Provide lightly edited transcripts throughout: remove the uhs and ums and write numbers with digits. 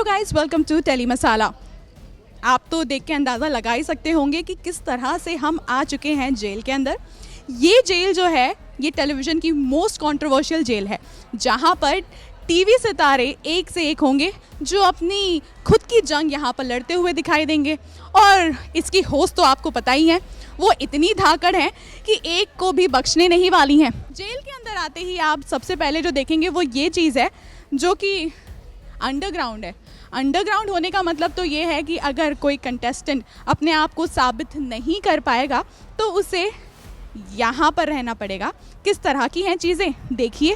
Hello guys, welcome to tele Masala. आप तो देख के अंदाज़ा लगा ही सकते होंगे कि किस तरह से हम आ चुके हैं जेल के अंदर। ये जेल जो है ये टेलीविज़न की मोस्ट कंट्रोवर्शियल जेल है, जहाँ पर टीवी सितारे एक से एक होंगे जो अपनी खुद की जंग यहाँ पर लड़ते हुए दिखाई देंगे। और इसकी होस्ट तो आपको पता ही है, वो इतनी धाकड़ हैं कि एक को भी बख्शने नहीं वाली हैं। जेल के अंदर आते ही आप सबसे पहले जो देखेंगे वो ये चीज़ है जो कि अंडरग्राउंड है। अंडरग्राउंड होने का मतलब तो ये है कि अगर कोई कंटेस्टेंट अपने आप को साबित नहीं कर पाएगा तो उसे यहाँ पर रहना पड़ेगा। किस तरह की हैं चीज़ें देखिए।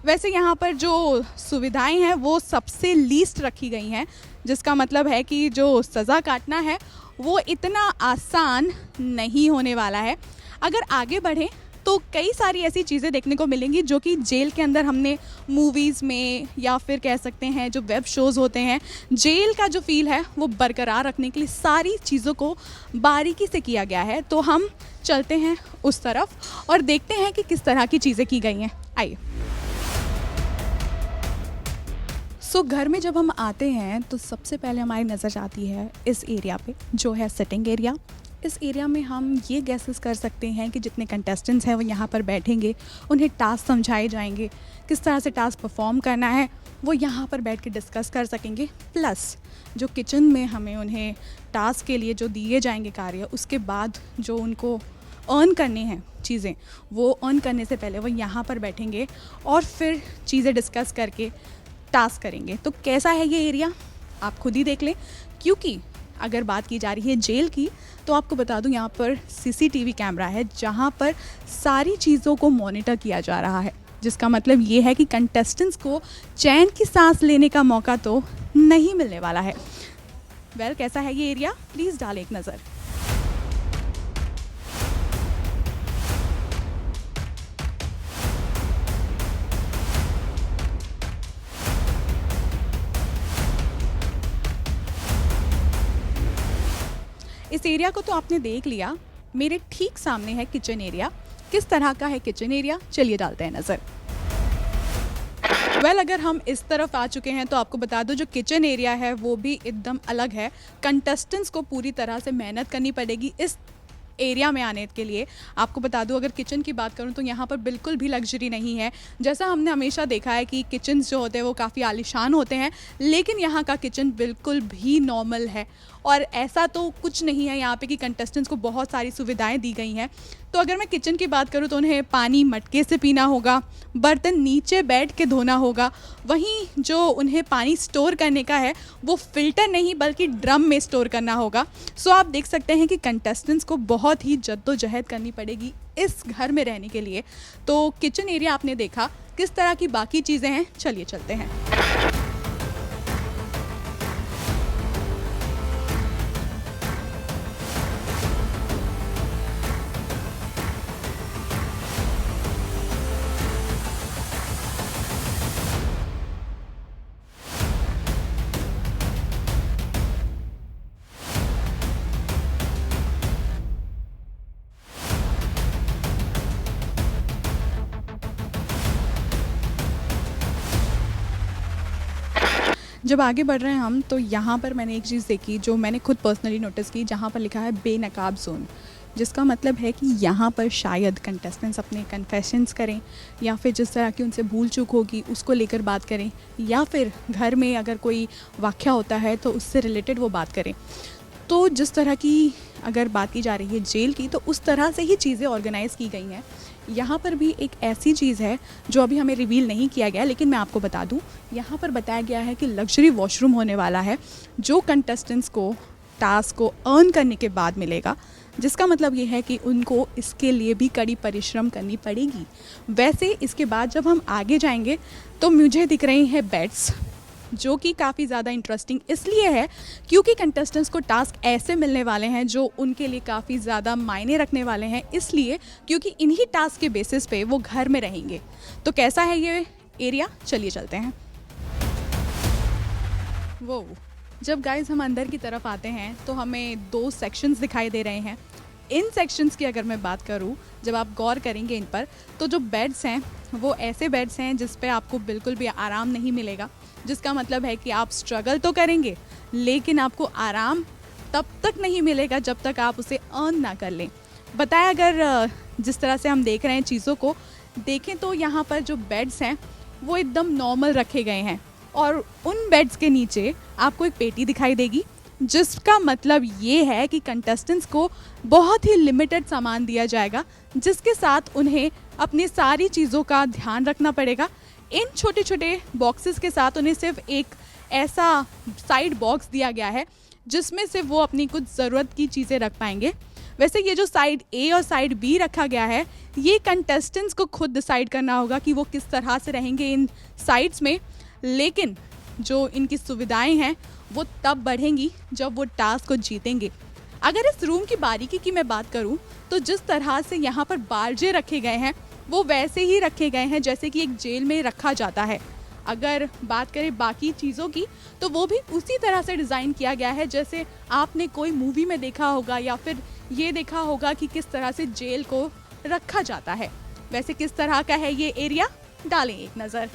वैसे यहाँ पर जो सुविधाएं हैं वो सबसे लीस्ट रखी गई हैं, जिसका मतलब है कि जो सज़ा काटना है वो इतना आसान नहीं होने वाला है। अगर आगे बढ़ें तो कई सारी ऐसी चीज़ें देखने को मिलेंगी जो कि जेल के अंदर हमने मूवीज़ में या फिर कह सकते हैं जो वेब शोज़ होते हैं, जेल का जो फील है वो बरकरार रखने के लिए सारी चीज़ों को बारीकी से किया गया है। तो हम चलते हैं उस तरफ और देखते हैं कि किस तरह की चीज़ें की गई हैं। आइए। घर में जब हम आते हैं तो सबसे पहले हमारी नज़र आती है इस एरिया पे जो है सिटिंग एरिया। इस एरिया में हम ये गेसेस कर सकते हैं कि जितने कंटेस्टेंट्स हैं वो यहाँ पर बैठेंगे, उन्हें टास्क समझाए जाएंगे, किस तरह से टास्क परफॉर्म करना है वो यहाँ पर बैठ के डिस्कस कर सकेंगे। प्लस जो किचन में हमें उन्हें टास्क के लिए जो दिए जाएंगे कार्य, उसके बाद जो उनको अर्न करने हैं चीज़ें, वो अर्न करने से पहले वो यहाँ पर बैठेंगे और फिर चीज़ें डिस्कस करके टास्क करेंगे। तो कैसा है ये एरिया आप खुद ही देख लें। क्योंकि अगर बात की जा रही है जेल की तो आपको बता दूं यहाँ पर सीसीटीवी कैमरा है जहाँ पर सारी चीज़ों को मॉनिटर किया जा रहा है, जिसका मतलब ये है कि कंटेस्टेंट्स को चैन की सांस लेने का मौका तो नहीं मिलने वाला है। कैसा है ये एरिया, प्लीज़ डालें एक नज़र। इस एरिया को तो आपने देख लिया, मेरे ठीक सामने है किचन एरिया। किस तरह का है किचन एरिया, चलिए डालते हैं नज़र। अगर हम इस तरफ आ चुके हैं तो आपको बता दो जो किचन एरिया है वो भी एकदम अलग है। कंटेस्टेंट्स को पूरी तरह से मेहनत करनी पड़ेगी इस एरिया में आने के लिए। आपको बता दूं अगर किचन की बात करूं तो यहाँ पर बिल्कुल भी लग्जरी नहीं है। जैसा हमने हमेशा देखा है कि किचन्स जो होते हैं वो काफ़ी आलीशान होते हैं, लेकिन यहाँ का किचन बिल्कुल भी नॉर्मल है। और ऐसा तो कुछ नहीं है यहाँ पे कि कंटेस्टेंट्स को बहुत सारी सुविधाएं दी गई हैं। तो अगर मैं किचन की बात करूँ तो उन्हें पानी मटके से पीना होगा, बर्तन नीचे बैठ के धोना होगा। वहीं जो उन्हें पानी स्टोर करने का है वो फ़िल्टर नहीं बल्कि ड्रम में स्टोर करना होगा। सो आप देख सकते हैं कि कंटेस्टेंट्स को बहुत ही जद्दोजहद करनी पड़ेगी इस घर में रहने के लिए। तो किचन एरिया आपने देखा, किस तरह की बाकी चीज़ें हैं, चलिए चलते हैं। जब आगे बढ़ रहे हैं हम तो यहाँ पर मैंने एक चीज़ देखी जो मैंने खुद पर्सनली नोटिस की, जहाँ पर लिखा है बेनकाब जोन, जिसका मतलब है कि यहाँ पर शायद कंटेस्टेंट्स अपने कन्फेशंस करें या फिर जिस तरह की उनसे भूल चूक होगी उसको लेकर बात करें, या फिर घर में अगर कोई वाक़या होता है तो उससे रिलेटेड वो बात करें। तो जिस तरह की अगर बात की जा रही है जेल की तो उस तरह से ही चीज़ें ऑर्गेनाइज़ की गई हैं। यहाँ पर भी एक ऐसी चीज़ है जो अभी हमें रिवील नहीं किया गया, लेकिन मैं आपको बता दूँ यहाँ पर बताया गया है कि लग्जरी वॉशरूम होने वाला है जो कंटेस्टेंट्स को टास्क को अर्न करने के बाद मिलेगा, जिसका मतलब ये है कि उनको इसके लिए भी कड़ी परिश्रम करनी पड़ेगी। वैसे इसके बाद जब हम आगे जाएंगे तो मुझे दिख रही हैं बेड्स, जो कि काफ़ी ज़्यादा इंटरेस्टिंग इसलिए है क्योंकि कंटेस्टेंट्स को टास्क ऐसे मिलने वाले हैं जो उनके लिए काफ़ी ज़्यादा मायने रखने वाले हैं, इसलिए क्योंकि इन्हीं टास्क के बेसिस पे वो घर में रहेंगे। तो कैसा है ये एरिया, चलिए चलते हैं। वो जब गाइस हम अंदर की तरफ आते हैं तो हमें 2 सेक्शंस दिखाई दे रहे हैं। इन सेक्शंस की अगर मैं बात करूं, जब आप गौर करेंगे इन पर, तो जो बेड्स हैं वो ऐसे बेड्स हैं जिस पे आपको बिल्कुल भी आराम नहीं मिलेगा, जिसका मतलब है कि आप स्ट्रगल तो करेंगे लेकिन आपको आराम तब तक नहीं मिलेगा जब तक आप उसे अर्न ना कर लें। बताया, अगर जिस तरह से हम देख रहे हैं चीज़ों को देखें तो यहाँ पर जो बेड्स हैं वो एकदम नॉर्मल रखे गए हैं और उन बेड्स के नीचे आपको एक पेटी दिखाई देगी, जिसका मतलब ये है कि कंटेस्टेंट्स को बहुत ही लिमिटेड सामान दिया जाएगा जिसके साथ उन्हें अपनी सारी चीज़ों का ध्यान रखना पड़ेगा। इन छोटे छोटे बॉक्सेस के साथ उन्हें सिर्फ एक ऐसा साइड बॉक्स दिया गया है जिसमें से वो अपनी कुछ ज़रूरत की चीज़ें रख पाएंगे। वैसे ये जो साइड ए और साइड बी रखा गया है, ये कंटेस्टेंट्स को खुद डिसाइड करना होगा कि वो किस तरह से रहेंगे इन साइड्स में, लेकिन जो इनकी सुविधाएं हैं वो तब बढ़ेंगी जब वो टास्क को जीतेंगे। अगर इस रूम की बारीकी की मैं बात करूं तो जिस तरह से यहाँ पर बारजे रखे गए हैं वो वैसे ही रखे गए हैं जैसे कि एक जेल में रखा जाता है। अगर बात करें बाकी चीज़ों की तो वो भी उसी तरह से डिज़ाइन किया गया है जैसे आपने कोई मूवी में देखा होगा या फिर ये देखा होगा कि किस तरह से जेल को रखा जाता है। वैसे किस तरह का है ये एरिया, डालें एक नज़र।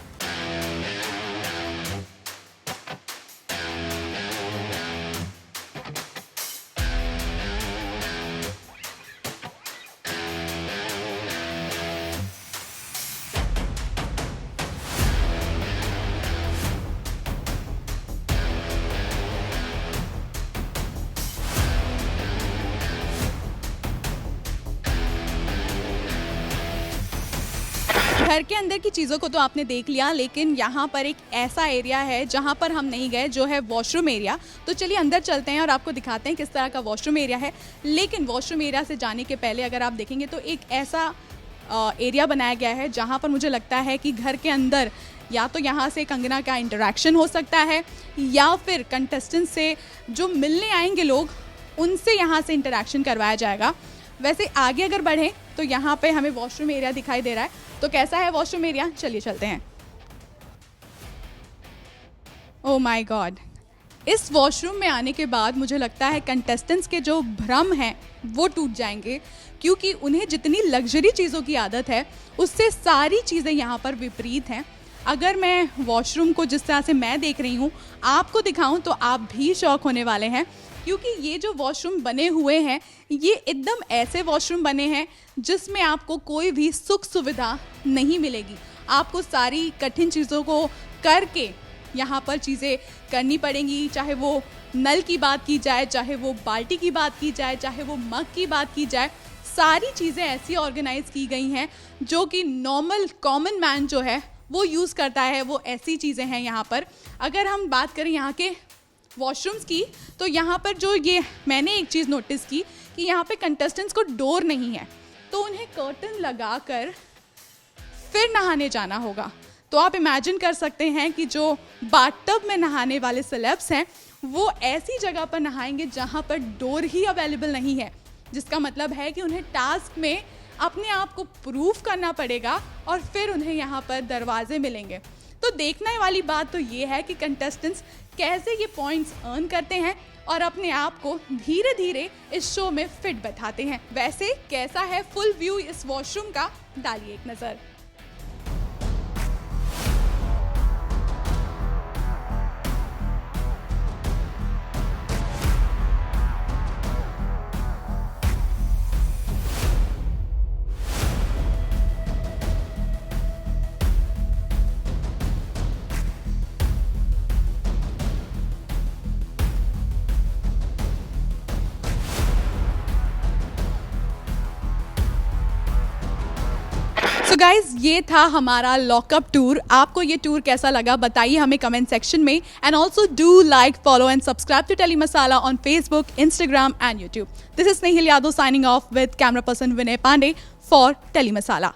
घर के अंदर की चीज़ों को तो आपने देख लिया, लेकिन यहाँ पर एक ऐसा एरिया है जहाँ पर हम नहीं गए, जो है वॉशरूम एरिया। तो चलिए अंदर चलते हैं और आपको दिखाते हैं किस तरह का वॉशरूम एरिया है। लेकिन वॉशरूम एरिया से जाने के पहले अगर आप देखेंगे तो एक ऐसा एरिया बनाया गया है जहाँ पर मुझे लगता है कि घर के अंदर या तो यहाँ से कंगना का इंटरेक्शन हो सकता है या फिर कंटेस्टेंट से जो मिलने आएंगे लोग उनसे यहाँ से इंटरेक्शन करवाया जाएगा। वैसे आगे अगर बढ़ें तो यहाँ पे हमें वॉशरूम एरिया दिखाई दे रहा है। तो कैसा है वॉशरूम एरिया, चलिए चलते हैं। ओह माय गॉड, इस वॉशरूम में आने के बाद मुझे लगता है कंटेस्टेंट्स के जो भ्रम हैं वो टूट जाएंगे, क्योंकि उन्हें जितनी लग्जरी चीज़ों की आदत है उससे सारी चीज़ें यहाँ पर विपरीत हैं। अगर मैं वॉशरूम को जिस तरह से मैं देख रही हूँ आपको दिखाऊं तो आप भी शॉक होने वाले हैं, क्योंकि ये जो वॉशरूम बने हुए हैं ये एकदम ऐसे वॉशरूम बने हैं जिसमें आपको कोई भी सुख सुविधा नहीं मिलेगी। आपको सारी कठिन चीज़ों को करके यहाँ पर चीज़ें करनी पड़ेंगी, चाहे वो नल की बात की जाए, चाहे वो बाल्टी की बात की जाए, चाहे वो मग की बात की जाए। सारी चीज़ें ऐसी ऑर्गेनाइज की गई हैं जो कि नॉर्मल कॉमन मैन जो है वो यूज़ करता है, वो ऐसी चीज़ें हैं यहाँ पर। अगर हम बात करें यहाँ के वॉशरूम्स की तो यहाँ पर जो ये मैंने एक चीज़ नोटिस की कि यहाँ पे कंटेस्टेंट्स को डोर नहीं है, तो उन्हें कर्टन लगाकर फिर नहाने जाना होगा। तो आप इमेजिन कर सकते हैं कि जो बाथटब में नहाने वाले सेलेब्स हैं वो ऐसी जगह पर नहाएंगे जहाँ पर डोर ही अवेलेबल नहीं है, जिसका मतलब है कि उन्हें टास्क में अपने आप को प्रूफ करना पड़ेगा और फिर उन्हें यहाँ पर दरवाजे मिलेंगे। तो देखने वाली बात तो ये है कि कंटेस्टेंट्स कैसे ये पॉइंट्स अर्न करते हैं और अपने आप को धीरे धीरे इस शो में फिट बैठाते हैं। वैसे कैसा है फुल व्यू इस वॉशरूम का, डालिए एक नज़र। सो गाइज, ये था हमारा लॉकअप टूर। आपको ये टूर कैसा लगा बताइए हमें कमेंट सेक्शन में। And also do like, follow and subscribe to tele Masala on Facebook, Instagram and YouTube. This is Snehil Yadav signing off with camera person Vinay Pandey for Tele Masala.